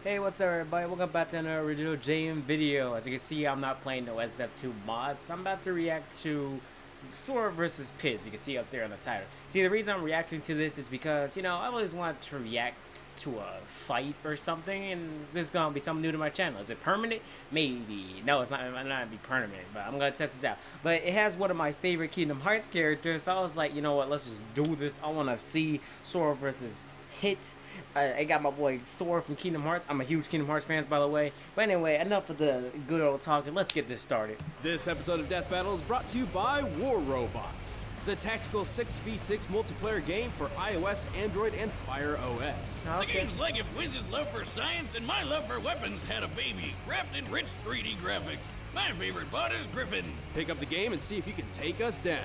Hey, what's up everybody? Welcome back to another original JM video. As you can see, I'm not playing no SF2 mods. I'm about to react to Sora versus Piz. You can see up there on the title. See, the reason I'm reacting to this is because, you know, I always want to react to a fight or something, and this is gonna be something new to my channel. Is it permanent? Maybe. No, it's not. It might not be permanent, but I'm gonna test this out. But it has one of my favorite Kingdom Hearts characters, so I was like, you know what? Let's just do this. I want to see Sora versus Hit. I got my boy Sora from Kingdom Hearts. I'm a huge Kingdom Hearts fan, by the way. But anyway, enough of the good old talking. Let's get this started. This episode of Death Battle is brought to you by War Robots, the tactical 6v6 multiplayer game for iOS, Android, and Fire OS. The game's like if Wiz's love for science and my love for weapons had a baby, wrapped in rich 3D graphics. My favorite bot is Griffin. Pick up the game and see if you can take us down.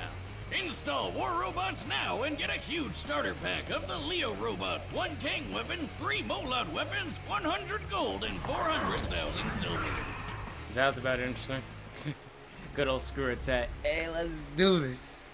Install War Robots now and get a huge starter pack of the Leo Robot, 1 Kang weapon, 3 Molod weapons, 100 gold, and 400,000 silver. Sounds about interesting. Good old screw attack. Hey, let's do this.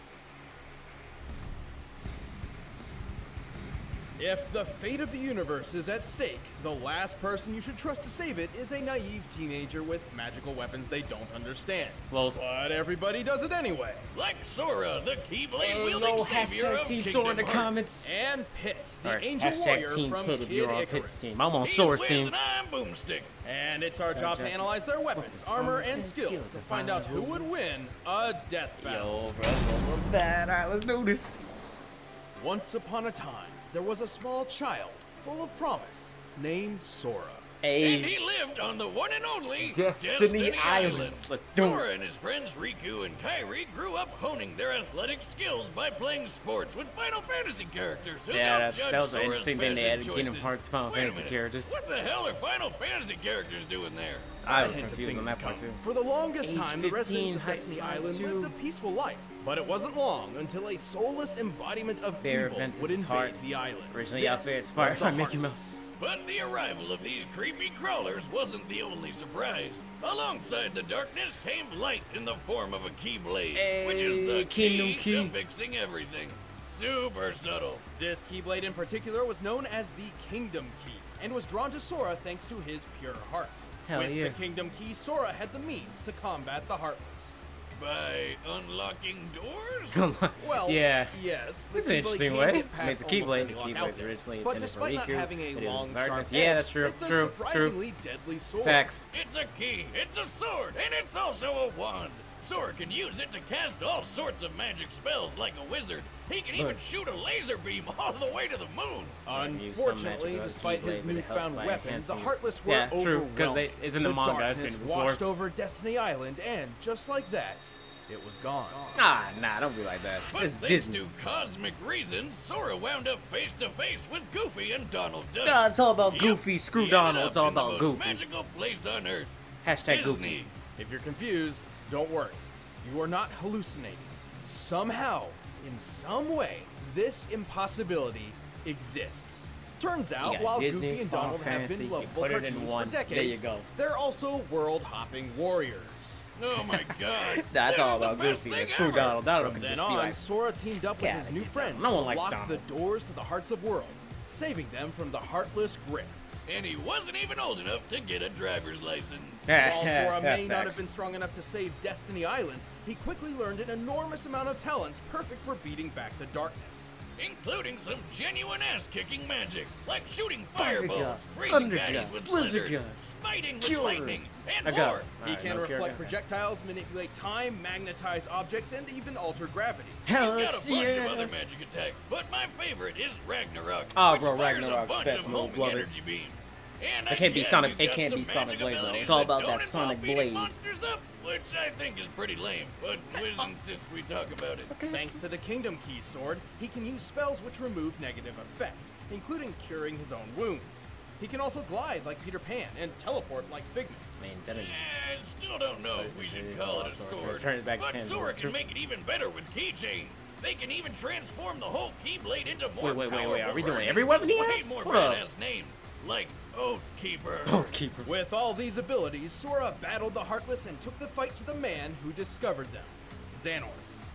If the fate of the universe is at stake, the last person you should trust to save it is a naive teenager with magical weapons they don't understand. Lols. But everybody does it anyway. Like Sora, the Keyblade-wielding savior hashtag of Team Kingdom Sora in the Hearts. comments. And Pit, the Or angel warrior hashtag Team from Pit if Kid you're on Icarus. Pit's team. I'm on He's Sora's Wiz team. and I'm Boomstick. And it's our job to analyze their weapons, armor, and skills to find out who would win a death battle. Yo, bro, we're bad. Alright, let's do this. Once upon a time, there was a small child full of promise named Sora. And Hey, he lived on the one and only Destiny Islands. Let's do Sora it. and his friends Riku and Kairi grew up honing their athletic skills by playing sports with Final Fantasy characters who Yeah, don't judge that was an Sora's interesting thing they fashion added Kingdom choices. Hearts Final Wait a Fantasy minute, characters. What the hell are Final Fantasy characters doing there? I A was hint of confused on things that to part come. too. For the longest Age time, the 15, residents of high Destiny school Island two. lived a peaceful life. But it wasn't long until a soulless embodiment of Bear evil would Ventus's invade heart. the island. Originally This outfit was inspired the by Mickey Heartless. Mouse. But the arrival of these creepy crawlers wasn't the only surprise. Alongside the darkness came light in the form of a Keyblade, which is the Kingdom key Key. to fixing everything. Super subtle. This Keyblade in particular was known as the Kingdom Key, and was drawn to Sora thanks to his pure heart. Hell With yeah. the Kingdom Key, Sora had the means to combat the Heartless. By unlocking doors? Well, Yeah. yes, the That's an Keyblade interesting can way. get I mean, past it's a almost Keyblade. any The lock Keyblade out is there. originally But intended for despite not Riku, having but a it was long, darkness. sharp Yeah, edge, that's true. it's a True. surprisingly deadly sword. Facts. It's a key, it's a sword, and it's also a wand. Sora can use it to cast all sorts of magic spells like a wizard. He can even Look. shoot a laser beam all the way to the moon. Use some Unfortunately, magic despite Keyblade, his but it helps newfound by weapons, the enhancing his- Heartless were Yeah, true, 'cause overwhelmed. they- it's in the manga, I've darkness seen it before. washed over Destiny Island, and just like that, it was gone. Ah, nah, don't be like that. But It's thanks Disney. to cosmic reasons, Sora wound up face to face with Goofy and Donald Duck. Nah, it's all about Yep, Goofy. Screw he ended Donald. up It's all in the about most Goofy. Magical place on earth. Hashtag Goofy. Disney. If you're confused, don't worry. You are not hallucinating. Somehow, in some way, this impossibility exists. Turns out, got while Disney, Goofy and Final Donald have Fantasy, been you lovable put it in cartoons one. for There decades, you go. they're also world-hopping warriors. Oh my god. That's This all is the about best Goofy. thing And screw ever. Donald. Donald From can then just be on, like, Sora teamed up with "Get his outta new here, friends Donald. No to one likes lock the Donald." doors to the Hearts of Worlds, saving them from the Heartless grip. And he wasn't even old enough to get a driver's license. While Sora may not have Facts. been strong enough to save Destiny Island, he quickly learned an enormous amount of talents perfect for beating back the darkness. Including some genuine ass-kicking magic, like shooting Fire fireballs, gun, freezing thunder baddies gun, with blizzard blizzards, gun, smiting with cure. lightning, and I got more. it. He Alright, can no reflect character. projectiles, manipulate time, magnetize objects, and even alter gravity. Hell, He's let's got a bunch see of it. other magic attacks, but my favorite is Ragnarok, Oh, which bro, fires Ragnarok's a bunch best of move, homing love it. energy beams. And It I can't beat guess Sonic- he's it got can't some beat Sonic magic Blade, though. abilities It's all that about don't that involve Sonic beating Blade. monsters up, which I think is pretty lame, but Wiz insists we talk about it. Thanks to the Kingdom Key sword, he can use spells which remove negative effects, including curing his own wounds. He can also glide like Peter Pan and teleport like Figment. Man, that ain't- I still don't know if we It should is call a it a sword. sword, Turn it back to but hands, Sora true. can make it even better with keychains. They can even transform the whole Keyblade into more Wait, powerful are we doing versions every weapon he with way has? more Hold up. badass names, like Oath Keeper. Oathkeeper. With all these abilities, Sora battled the Heartless and took the fight to the man who discovered them, Xehanort.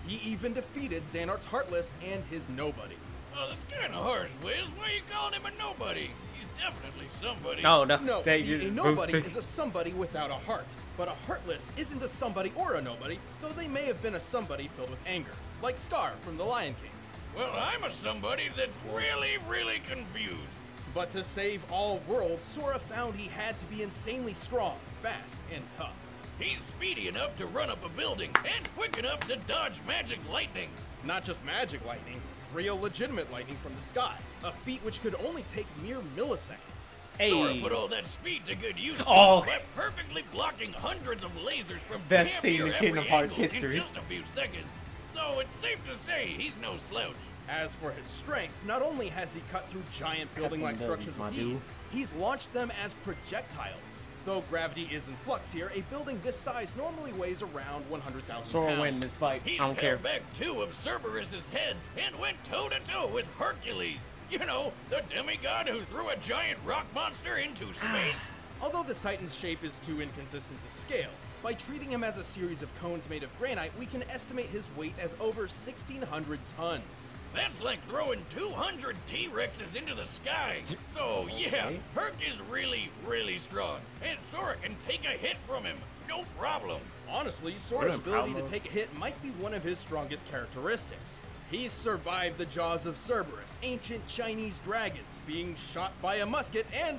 He even defeated Xehanort's Heartless and his Nobody. Oh, that's kind of harsh, Wiz. Why are you calling him a nobody? He's definitely somebody. Oh no, No, Thank see, you, a nobody Boosty. is a somebody without a heart. But a heartless isn't a somebody or a nobody, though they may have been a somebody filled with anger, like Scar from The Lion King. Well, I'm a somebody that's really, really confused. But to save all worlds, Sora found he had to be insanely strong, fast, and tough. He's speedy enough to run up a building and quick enough to dodge magic lightning. Not just magic lightning, real legitimate lightning from the sky, a feat which could only take mere milliseconds. Hey. Sora put all that speed to good use Oh. by perfectly blocking hundreds of lasers from Best damn scene near in Kingdom every Hearts angle history. in just a few seconds. So it's safe to say he's no slouch. As for his strength, not only has he cut through giant building-like Cutting structures buildings, with my ease, he's launched them as projectiles. Though gravity is in flux here, a building this size normally weighs around 100,000 Sora pounds. win this fight. He's I don't care. held back two of Cerberus's heads and went toe-to-toe with Hercules. You know, the demigod who threw a giant rock monster into space. Although this Titan's shape is too inconsistent to scale, by treating him as a series of cones made of granite, we can estimate his weight as over 1,600 tons. That's like throwing 200 T-Rexes into the sky. So yeah, Okay. Herc is really, really strong. And Sora can take a hit from him. No problem. Honestly, Sora's Really ability proud to of- take a hit might be one of his strongest characteristics. He's survived the jaws of Cerberus, ancient Chinese dragons, being shot by a musket, and,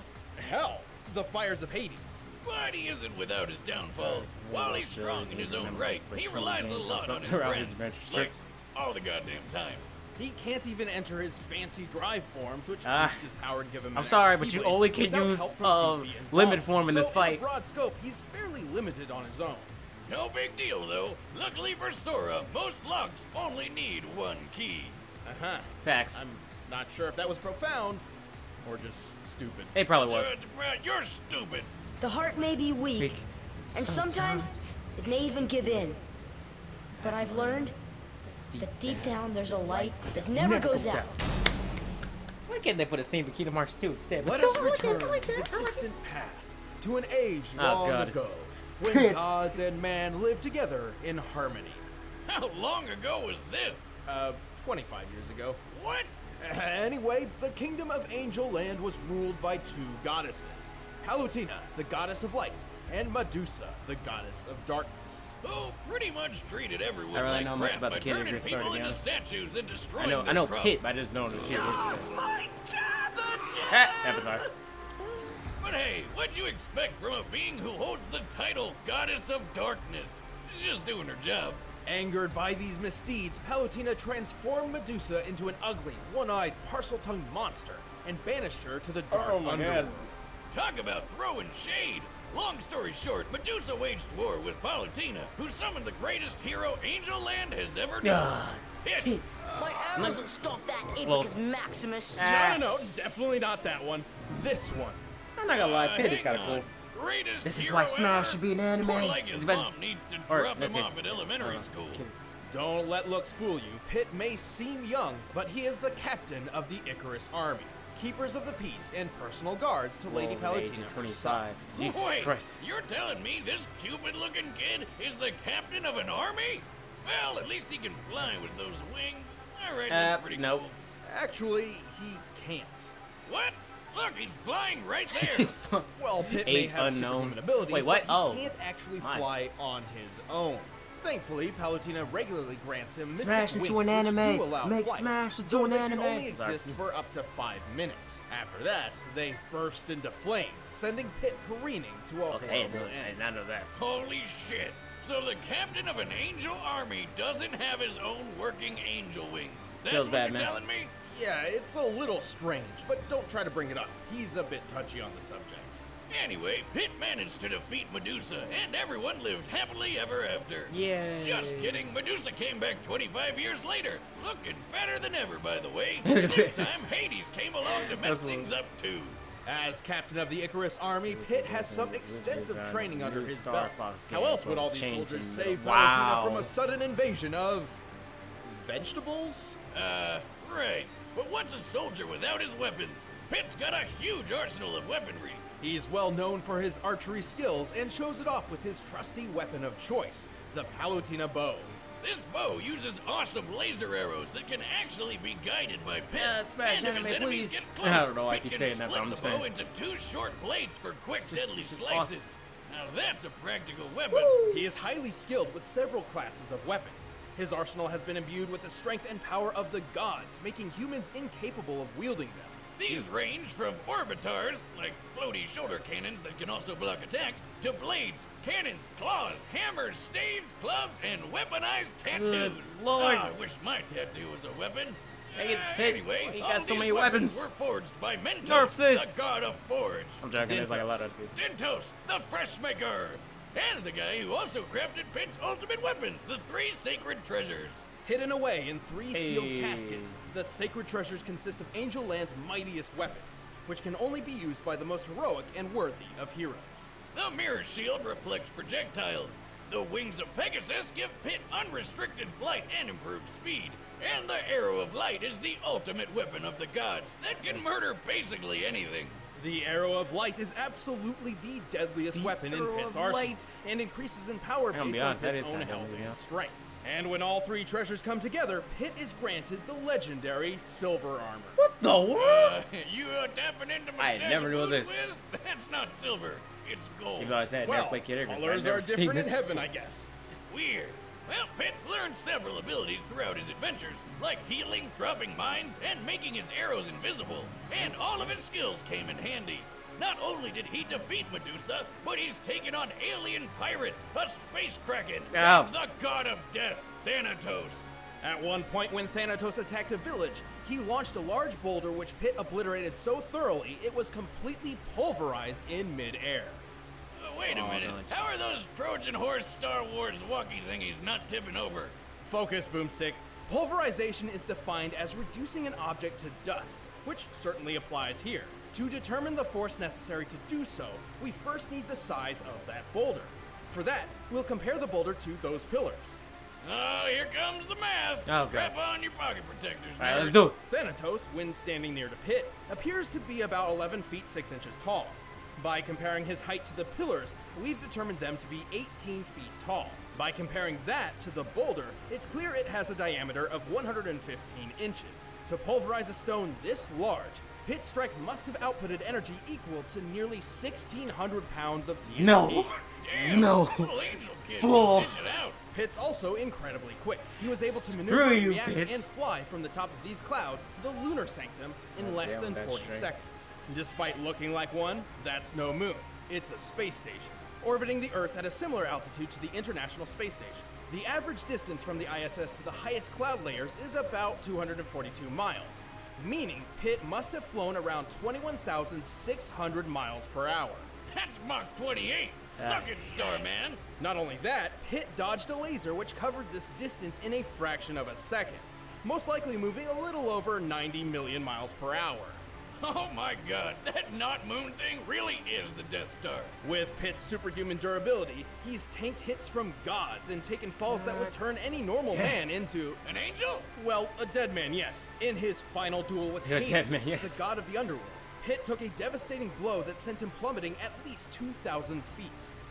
hell, the fires of Hades. But he isn't without his downfalls. While he's strong in his own right, he relies a lot on his Around his friends. adventure. Like, all the goddamn time. He can't even enter his fancy drive forms, which Ah. boost his power and give him I'm an sorry, extra but you keyway, only can without use, help from Goofy and limit Donald. form in this So fight. In a broad scope, he's fairly limited on his own. No big deal, though. Luckily for Sora, most locks only need one key. Uh-huh. Facts. I'm not sure if that was profound or just stupid. It probably was. You're stupid. The heart may be weak, Weak. and sometimes it may even give in. But I've learned that deep down there's a light that never goes out. Why can't they put a scene in Kingdom Hearts 2 instead? Let But us still, I like it, return I like to that, the I like it. distant past, to an age Oh, long God, ago, it's- when it's- gods and man lived together in harmony. How long ago was this? 25 years ago. What? Anyway, the kingdom of Angel Land was ruled by two goddesses. Palutena, the goddess of light, and Medusa, the goddess of darkness. Who pretty much treated everyone I really like know much crap about by the kid turning who people started into out. statues and destroying I their know crops. Pit, but I just know the kid. My God, Avatar. But hey, what'd you expect from a being who holds the title Goddess of Darkness? She's just doing her job. Angered by these misdeeds, Palutena transformed Medusa into an ugly, one-eyed, parcel-tongued monster and banished her to the dark Oh my underworld. God. Talk about throwing shade. Long story short, Medusa waged war with Palutena, who summoned the greatest hero Angel Land has ever known. Ah, Pit. Pits. My arrow doesn't stop that Well, Apex Maximus. No, definitely not that one. This one. I'm not gonna lie, Pit is hang kind of on. cool. Greatest This is hero why Smash ever? should be an anime. More like his It's been- mom needs to or, drop this him is- off at elementary school. Don't let looks fool you. Pitt may seem young, but he is the captain of the Icarus Army, keepers of the peace and personal guards to Lady Whoa, age Palutena of herself. 25. Jesus Wait, Christ. you're telling me this Cupid-looking kid is the captain of an army? Well, at least he can fly with those wings. All right, that's pretty nope. cool. Actually, he can't. What? Look, he's flying right there. He's fun. Well, Pitt may Age have unknown. superhuman abilities, Wait, what? but Oh. he can't actually My. fly on his own. Thankfully, Palutena regularly grants him mystic Smash wings, into an which anime. do allow Make flight, Smash into though an they can anime. only exist for up to 5 minutes. After that, they burst into flame, sending Pitt careening to a Okay, horrible I end. did not know that. Holy shit. So the captain of an angel army doesn't have his own working angel wings. That's Feels what bad, you're man. telling me? Yeah, it's a little strange, but don't try to bring it up. He's a bit touchy on the subject. Anyway, Pit managed to defeat Medusa, and everyone lived happily ever after. Yay. Just kidding, Medusa came back 25 years later, looking better than ever, by the way. This time, Hades came along to mess That's what- things up too. As captain of the Icarus Army, Pitt has some extensive training under his Star belt. Fox How game else would all was these changing. soldiers save Wow. Palutena from a sudden invasion of vegetables? Right. But what's a soldier without his weapons? Pitt's got a huge arsenal of weaponry. He's well known for his archery skills and shows it off with his trusty weapon of choice, the Palutena bow. This bow uses awesome laser arrows that can actually be guided by Pit. Yeah, that's Smash and if his Anime, enemies please. get close, I don't know why I Pit keep can saying that, but split I'm the just bow saying. into 2 short blades for quick, deadly just slices. awesome. Now that's a practical weapon. He is highly skilled with several classes of weapons. His arsenal has been imbued with the strength and power of the gods, making humans incapable of wielding them. These range from orbitars, like floaty shoulder cannons that can also block attacks, to blades, cannons, claws, hammers, staves, clubs, and weaponized tattoos. Good Lord. I wish my tattoo was a weapon. Hey, Pit, Anyway, you all got so these many weapons weapons. were forged by Nerf Mentos, this. the god of forge. I'm joking, there's like a lot of people. Dentos, the fresh maker. And the guy who also crafted Pit's ultimate weapons, the 3 sacred treasures. Hidden away in 3 sealed Hey. caskets, the sacred treasures consist of Angel Land's mightiest weapons, which can only be used by the most heroic and worthy of heroes. The mirror shield reflects projectiles. The wings of Pegasus give Pit unrestricted flight and improved speed. And the arrow of light is the ultimate weapon of the gods that can murder basically anything. The Arrow of Light is absolutely the deadliest weapon in Arrow Pit's of arsenal, Light. and increases in power I'm gonna based be on honest, that Pit's is own kinda health deadly, yeah. and strength. And when all 3 treasures come together, Pit is granted the legendary Silver Armor. What the world? You tapping into my I stash never of knew Blues this. Wiz? That's not silver, it's gold. Even though I said Well, never play Kid Icarus, but I've colors never are seen different in this. heaven, I guess. Weird. Well, Pit's learned several abilities throughout his adventures, like healing, dropping mines, and making his arrows invisible. And all of his skills came in handy. Not only did he defeat Medusa, but he's taken on alien pirates, a space kraken, Ow. and the god of death, Thanatos. At one point when Thanatos attacked a village, he launched a large boulder which Pit obliterated so thoroughly it was completely pulverized in midair. Wait a Oh, minute. no, How are those Trojan horse Star Wars walkie thingies not tipping over? Focus, Boomstick. Pulverization is defined as reducing an object to dust, which certainly applies here. To determine the force necessary to do so, we first need the size of that boulder. For that, we'll compare the boulder to those pillars. Oh, here comes the math. Oh, God. Strap on your pocket protectors. All right, nerd. let's do it. Thanatos, when standing near the pit, appears to be about 11 feet 6 inches tall. By comparing his height to the pillars, we've determined them to be 18 feet tall. By comparing that to the boulder, it's clear it has a diameter of 115 inches. To pulverize a stone this large, Pit's strike must have outputted energy equal to nearly 1,600 pounds of TNT. No. Damn, No. little angel kid. Bull. Dish it out. Pit's also incredibly quick. He was able to Screw maneuver, you, react, Pitts. and fly from the top of these clouds to the lunar sanctum in less damn, than that's 40 strength. seconds. Despite looking like one, that's no moon. It's a space station, orbiting the Earth at a similar altitude to the International Space Station. The average distance from the ISS to the highest cloud layers is about 242 miles, meaning Pitt must have flown around 21,600 miles per hour. That's Mach 28. Suck it, Starman. Not only that, Pitt dodged a laser which covered this distance in a fraction of a second, most likely moving a little over 90 million miles per hour. Oh my god, that not moon thing really is the Death Star. With Pitt's superhuman durability, he's tanked hits from gods and taken falls that would turn any normal man into, An angel? well, a dead man, yes. In his final duel with Yeah, Hades, dead man, yes. the god of the underworld, Pitt took a devastating blow that sent him plummeting at least 2,000 feet.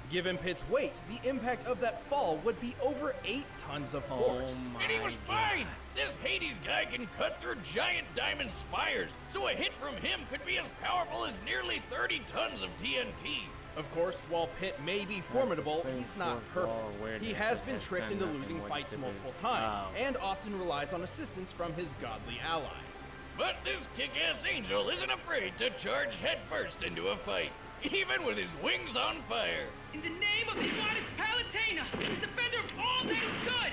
Given Pitt's weight, the impact of that fall would be over 8 tons of force. Oh And he was my fine. This Hades guy can cut through giant diamond spires, so a hit from him could be as powerful as nearly 30 tons of TNT. Of course, while Pitt may be formidable, same he's not fourth wall perfect. awareness He has that been has tricked done into nothing losing more fights insipid. multiple times, Wow. and often relies on assistance from his godly allies. But this kick-ass angel isn't afraid to charge headfirst into a fight, even with his wings on fire. In the name of the goddess Palatena, defender of all that is good,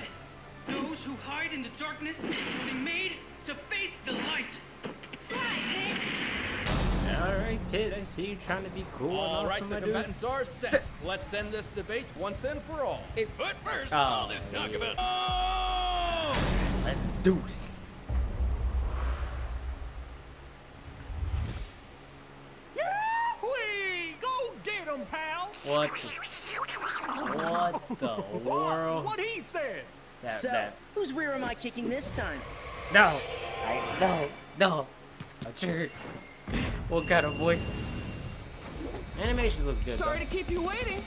those who hide in the darkness will be made to face the light. All right, Pit, I see you trying to be cool All and right, awesome, the my dude. combatants are set. Let's end this debate once and for all. It's But first, Oh, all this talk yeah. about... Oh! Let's do this. Yahweh! Go get him, pal! What the world? What he said? That. Whose rear am I kicking this time? No. No. I triggered. What kind of voice? Animations look good. Sorry though. to keep you waiting.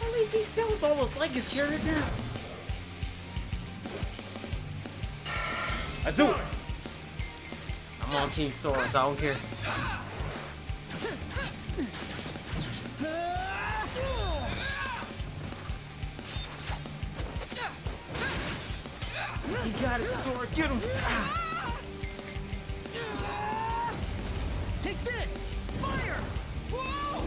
At least he sounds almost like his character. Let's do it. I'm on Team Sora, so I don't care. You got it, Sora. Get him. Take this! Fire! Whoa!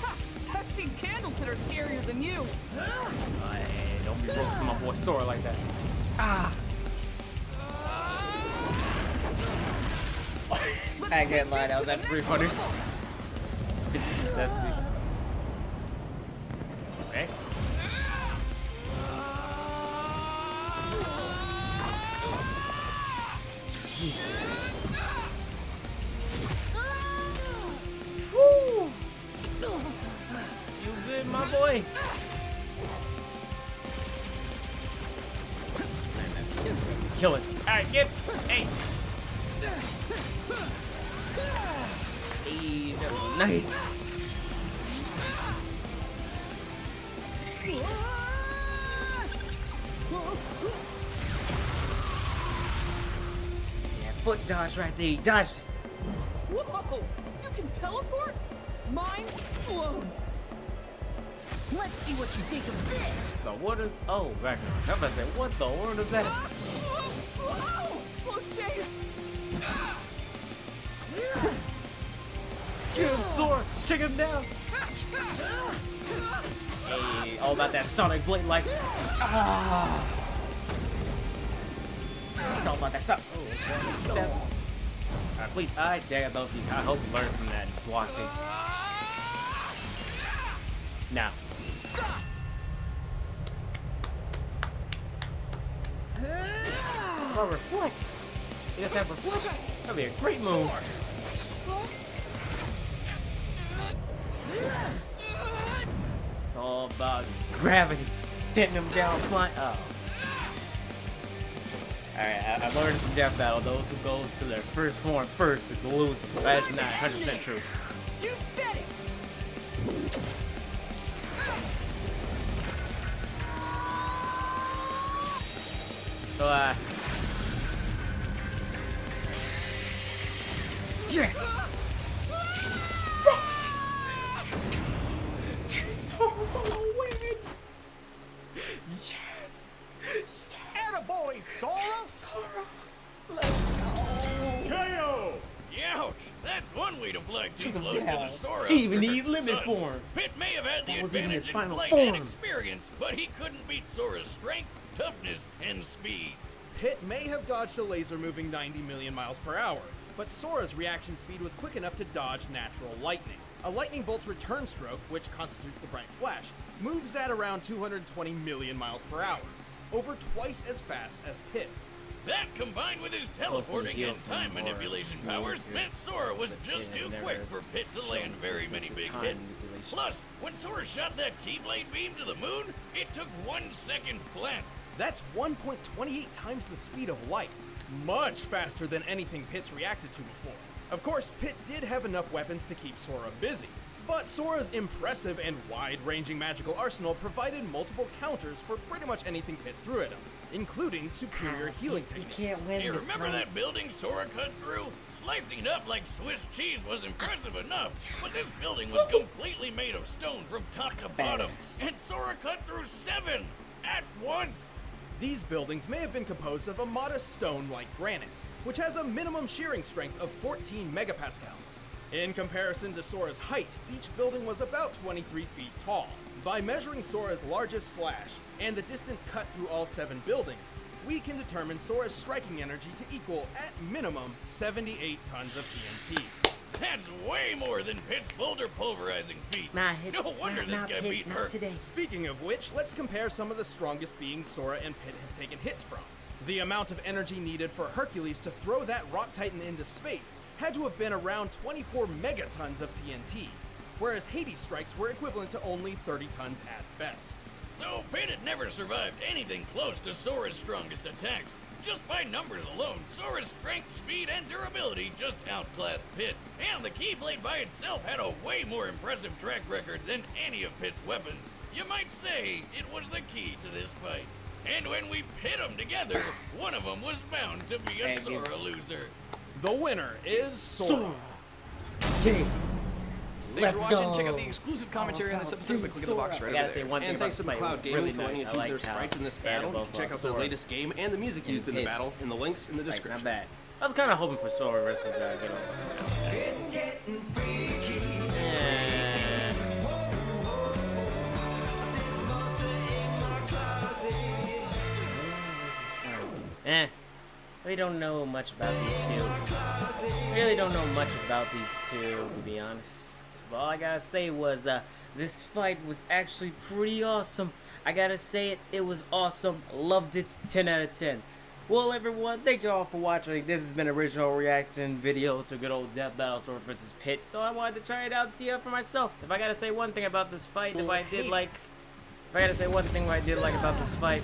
Ha! I've seen candles that are scarier than you. Hey, don't be roasting my boy Sora like that. Ah. I can't lie, that was actually pretty funny. Let's see. Okay. Jesus. Woo! You good, my boy? Kill it. Alright, get. Hey. Hey, that was nice. Yeah, foot dodge right there. He dodged it. Whoa! You can teleport? Mind blown. Let's see what you think of this. So what is? Oh, right. I'm about to say, what the world is that? Whoa! Close shave. Get him, Sora! Take him down! Hey, all about that Sonic Blade like. Ah! It's all about that Sonic. Oh, okay. Step. Please, I hope you learn from that block thing. Now. Oh, reflect. He does have reflect. That'd be a great move. It's all about gravity, sending them down, flying. Oh. Alright, I learned from Death Battle, those who go to their first form first is the loser. That is not 100% true. You said it. So, yes! Yes! Attaboy, Sora! Sora! Let's go! KO! Youch! That's one way to fly too Take him close to down. the Sora. He even of need the limit sun. form. Pit may have had the That wasn't even his advantage in final flight form. and experience, but he couldn't beat Sora's strength, toughness, and speed. Pit may have dodged a laser moving 90 million miles per hour, but Sora's reaction speed was quick enough to dodge natural lightning. A lightning bolt's return stroke, which constitutes the bright flash, moves at around 220 million miles per hour, over twice as fast as Pit's. That, combined with his teleporting heal and from time more manipulation powers, moves, meant Sora was just too quick for Pit to land very many big hits. Plus, when Sora shot that Keyblade beam to the moon, it took 1 second flat. That's 1.28 times the speed of light, much faster than anything Pit's reacted to before. Of course, Pit did have enough weapons to keep Sora busy, but Sora's impressive and wide-ranging magical arsenal provided multiple counters for pretty much anything Pit threw at him, including superior healing You techniques. can't win You this remember fight. that building Sora cut through? Slicing it up like Swiss cheese was impressive enough, but this building was completely made of stone from top to bottom, Badass. and Sora cut through 7 at once. These buildings may have been composed of a modest stone like granite, which has a minimum shearing strength of 14 megapascals. In comparison to Sora's height, each building was about 23 feet tall. By measuring Sora's largest slash and the distance cut through all 7 buildings, we can determine Sora's striking energy to equal, at minimum, 78 tons of TNT. That's way more than Pit's boulder pulverizing feat. Nah, No wonder this guy beat her. today. Speaking of which, let's compare some of the strongest beings Sora and Pit have taken hits from. The amount of energy needed for Hercules to throw that rock titan into space had to have been around 24 megatons of TNT, whereas Hades strikes were equivalent to only 30 tons at best. So Pit had never survived anything close to Sora's strongest attacks. Just by numbers alone, Sora's strength, speed, and durability just outclassed Pit. And the Keyblade by itself had a way more impressive track record than any of Pit's weapons. You might say it was the key to this fight. And when we pit them together, one of them was bound to be a Thank you. Sora loser. The winner is Sora. Thanks for watching. Check out the exclusive commentary on this episode by clicking the box right I over gotta there. say one thing And about thanks to this fight, McLeod it was Gaming really for letting nice. us I use their like how sprites in this they had battle. You both can check out their Sora latest game and the music used in the Pit. battle in the links in the Like, description. not bad. I was kind of hoping for Sora versus good old. Really don't know much about these two. Really don't know much about these two, to be honest. But all I gotta say was, this fight was actually pretty awesome. I gotta say it was awesome. Loved it, 10 out of 10. Well, everyone, thank you all for watching. This has been an original reaction video to good old Death Battle Sora vs. Pit. So I wanted to try it out and see it for myself. If I gotta say one thing about this fight, if I gotta say one thing I did like about this fight,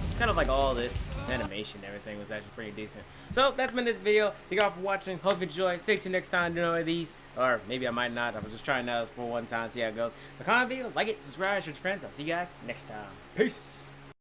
it's kind of like all this animation and everything was actually pretty decent. So that's been this video. Thank you all for watching. Hope you enjoy. Stay tuned next time to know of these. Or maybe I might not. I was just trying out for one time, see how it goes. So comment video, like it, subscribe, share with your friends. I'll see you guys next time. Peace.